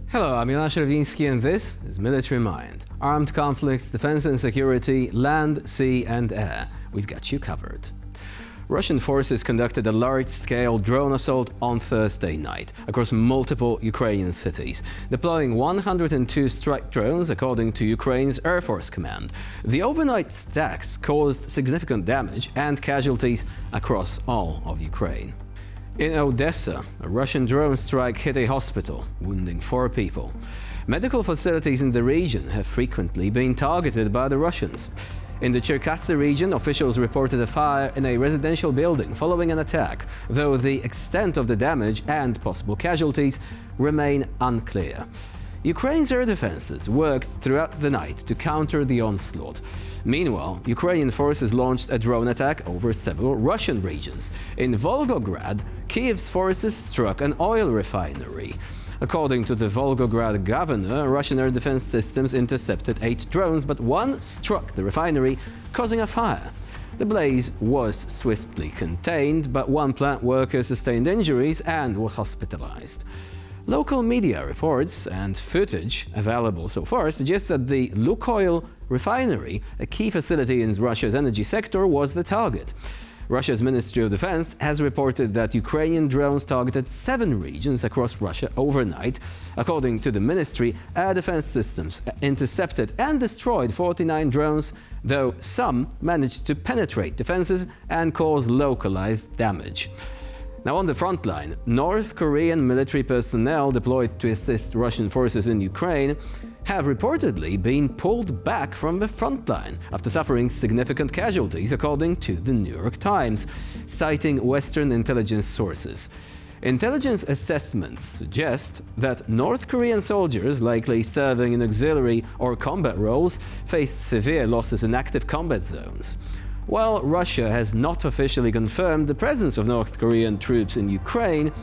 Hello, I'm Jonasz Rewiński and this is Military Mind. Armed conflicts, defense and security, land, sea and air. We've got you covered. Russian forces conducted a large-scale drone assault on Thursday night across multiple Ukrainian cities, deploying 102 strike drones according to Ukraine's Air Force Command. The overnight attacks caused significant damage and casualties across all of Ukraine. In Odessa, a Russian drone strike hit a hospital, wounding 4 people. Medical facilities in the region have frequently been targeted by the Russians. In the Cherkasy region, officials reported a fire in a residential building following an attack, though the extent of the damage and possible casualties remain unclear. Ukraine's air defenses worked throughout the night to counter the onslaught. Meanwhile, Ukrainian forces launched a drone attack over several Russian regions. In Volgograd, Kyiv's forces struck an oil refinery. According to the Volgograd governor, Russian air defense systems intercepted 8 drones, but one struck the refinery, causing a fire. The blaze was swiftly contained, but one plant worker sustained injuries and was hospitalized. Local media reports and footage available so far suggest that the Lukoil refinery, a key facility in Russia's energy sector, was the target. Russia's Ministry of Defense has reported that Ukrainian drones targeted 7 regions across Russia overnight. According to the ministry, air defense systems intercepted and destroyed 49 drones, though some managed to penetrate defenses and cause localized damage. Now, on the front line, North Korean military personnel deployed to assist Russian forces in Ukraine have reportedly been pulled back from the front line after suffering significant casualties, according to the New York Times, citing Western intelligence sources. Intelligence assessments suggest that North Korean soldiers, likely serving in auxiliary or combat roles, faced severe losses in active combat zones. While Russia has not officially confirmed the presence of North Korean troops in Ukraine,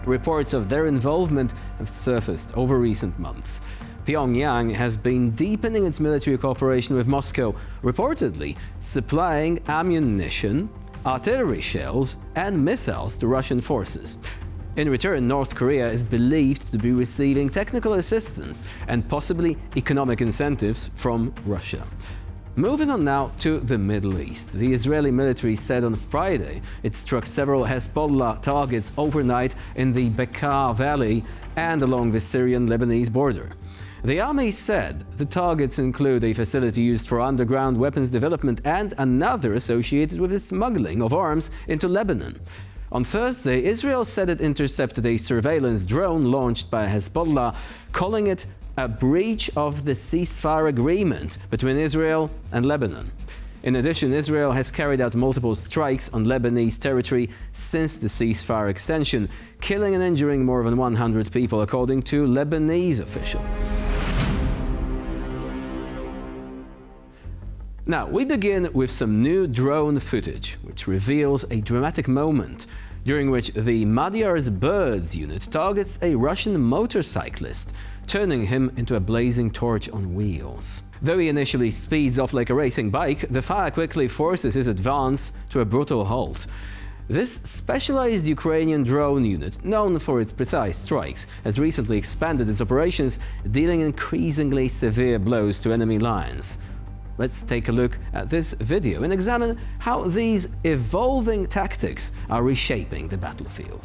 reports of their involvement have surfaced over recent months. Pyongyang has been deepening its military cooperation with Moscow, reportedly supplying ammunition, artillery shells and missiles to Russian forces. In return, North Korea is believed to be receiving technical assistance and possibly economic incentives from Russia. Moving on now to the Middle East. The Israeli military said on Friday it struck several Hezbollah targets overnight in the Bekaa Valley and along the Syrian-Lebanese border. The army said the targets include a facility used for underground weapons development and another associated with the smuggling of arms into Lebanon. On Thursday, Israel said it intercepted a surveillance drone launched by Hezbollah, calling it a breach of the ceasefire agreement between Israel and Lebanon. In addition, Israel has carried out multiple strikes on Lebanese territory since the ceasefire extension, killing and injuring more than 100 people, according to Lebanese officials. Now, we begin with some new drone footage, which reveals a dramatic moment during which the Magyar's Birds unit targets a Russian motorcyclist, turning him into a blazing torch on wheels. Though he initially speeds off like a racing bike, the fire quickly forces his advance to a brutal halt. This specialized Ukrainian drone unit, known for its precise strikes, has recently expanded its operations, dealing increasingly severe blows to enemy lines. Let's take a look at this video and examine how these evolving tactics are reshaping the battlefield.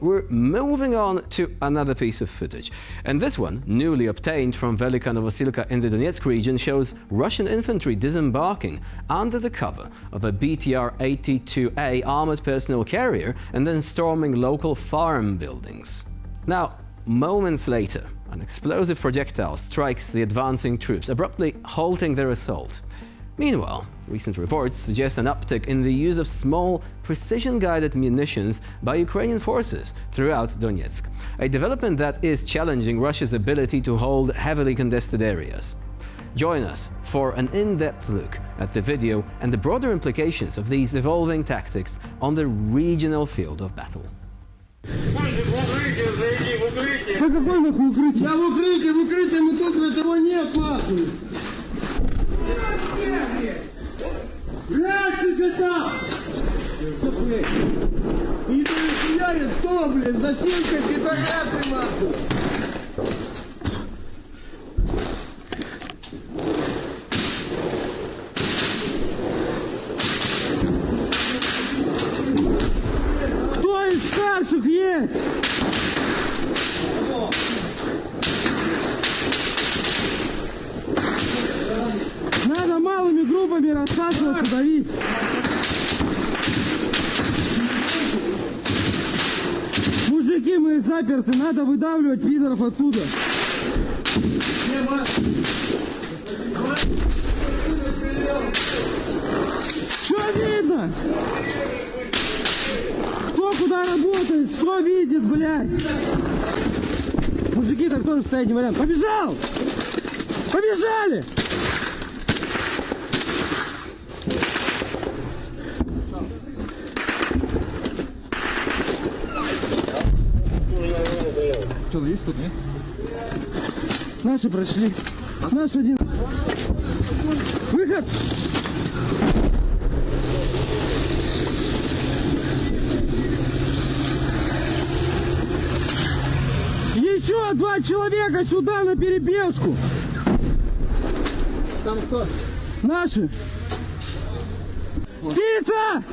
We're moving on to another piece of footage, and this one, newly obtained from Velyka Novosilka in the Donetsk region, shows Russian infantry disembarking under the cover of a BTR-82A armoured personnel carrier and then storming local farm buildings. Now, moments later, an explosive projectile strikes the advancing troops, abruptly halting their assault. Meanwhile, recent reports suggest an uptick in the use of small, precision-guided munitions by Ukrainian forces throughout Donetsk, a development that is challenging Russia's ability to hold heavily contested areas. Join us for an in-depth look at the video and the broader implications of these evolving tactics on the regional field of battle. Да какой нахуй укрытие? Я в укрытии, мы тут этого нет, нахуй! Спрячьтесь там! И ты хуярит, кто, блин, за стенкой пидорасы, нахуй! Кто из старших есть? Надо малыми группами рассасываться, давить. Мужики, мы заперты, надо выдавливать пидоров оттуда. Что видно? Кто куда работает, что видит, блядь? Мужики так тоже стоять не вариант. Побежал! Побежали! Что, есть тут, нет? Наши прошли. Наш один. Выход! Еще 2 человека сюда на перебежку. Там кто? Наши. Птица!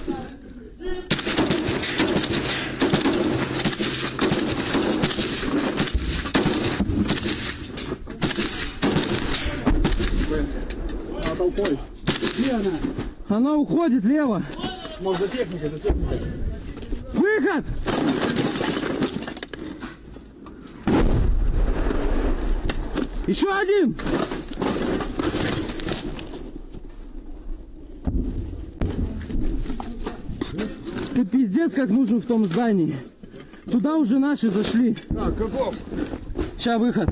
Она толпой. Где она? Она уходит лево. Может, за техникой, за техникой. Выход! Еще один! Ты пиздец как нужен в том здании. Туда уже наши зашли. Так, каков? Сейчас выход.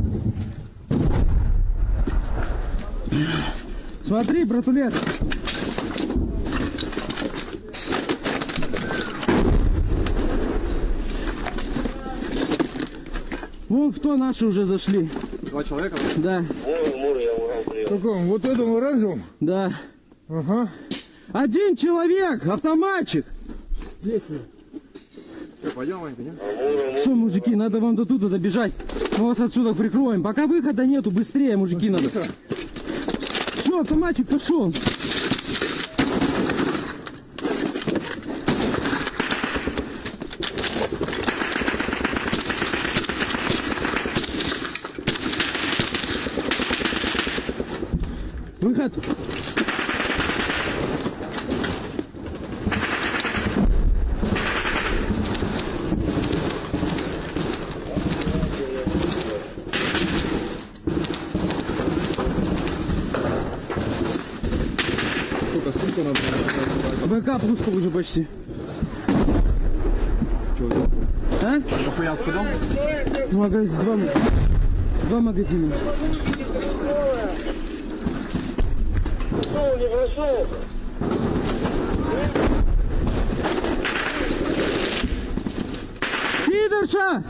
Смотри, братулет. Вон в то наши уже зашли. 2 человека? Да. В каком? Вот этому оранжевому? Да. Ага. 1 человек, автоматчик. Есть. Что, пойдем, Ванька, нет? Все, мужики, надо вам до туда добежать. Мы вас отсюда прикроем. Пока выхода нету, быстрее, мужики, надо. Все, автоматчик пошел. Выход. Сука, сколько надо? БК пусто уже почти. Что, А? похуя сказал? Магазин, 2 магазина. Пидорша!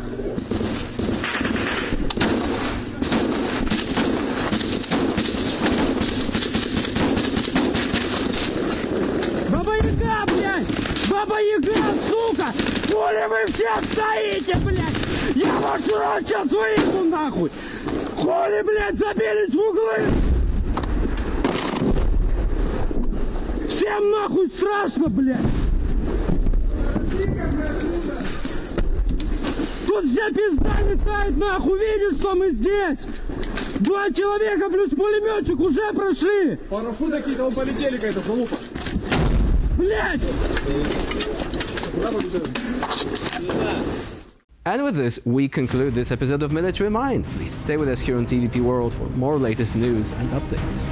Баба-яга, блядь! Баба-яга, сука! Хули вы все стоите, блядь! Я ваш рот сейчас выйду, нахуй! Хули, блядь, забились в углы! Всем нахуй страшно, блядь! Тут вся пизда летает, нахуй! Видишь, что мы здесь? 2 человека плюс пулеметчик уже прошли! Парашюты какие-то, он полетели какая-то залупа. Блядь! And with this, we conclude this episode of Military Mind. Please stay with us here on TVP World for more latest news and updates.